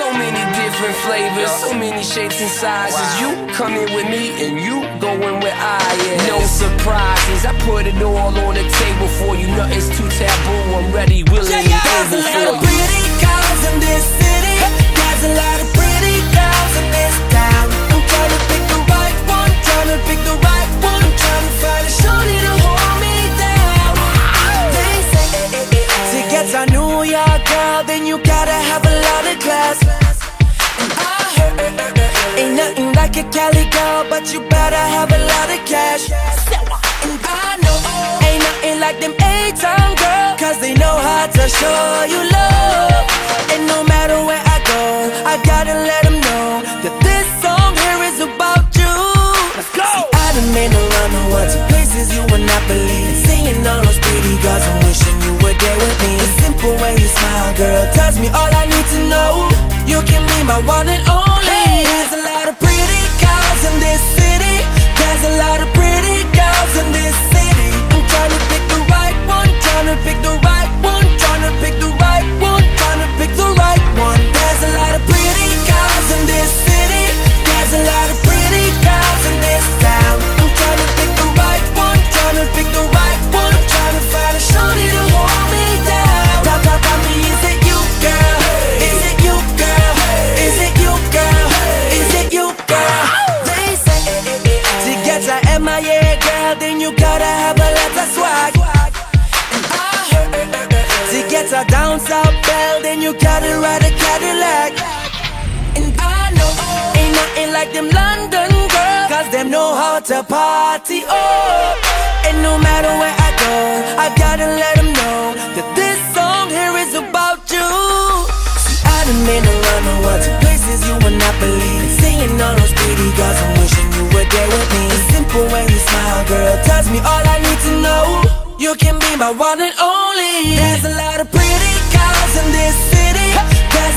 So many different flavors, so many shapes and sizes. You come in with me and you going where I am. No surprises, I put it all on the table for you. Nothing's too taboo, I'm ready, willing, and There's a lot of pretty girls in this city. There's a lot of pretty girls in this town. I'm trying to pick the right one, trying to pick the right one, trying to find a shorty to hold me down. They say to get a New York girl, then you gotta have a lot of class. And I heard ain't nothing like a Cali girl, but you better have a lot of cash. And I know ain't nothing like them A-Town girls, cause they know how to show you love. And no matter where I go, I gotta let them know that this song here is about you. Let's go! See, I done been around the world to places you would not believe. Seeing all those pretty girls and wishing you were there with me. The simple way you smile, girl, tells me all I need to know. You can be my one and only. There's a lot of pretty girls in this city. There's a lot of pretty girls in this city. I'm trying to pick the right one, trying to pick the right one, trying to pick the right one, trying to pick the right one. There's a lot of pretty girls in this city. There's a lot of pretty girls in this town. I'm trying to pick the right one, trying to pick the right one, trying to find a shorty to hold me down. Tell me, is it you, girl? Is it you, girl? Is it you, girl? Is it you, girl? They say to get a MIA girl, then you gotta have a lot of swag. And I heard to get a down south belle, then you gotta ride a Cadillac. And I know ain't nothing like them London girls, cause them know how to party, oh. And no matter where I go, I gotta let them know that this song here is about you. See, I done been around the world to places you would not believe. Seeing all those pretty girls and wishing you were there with me. The simple way you smile, girl, tells me all I need to know. You can be my one and only. There's a lot of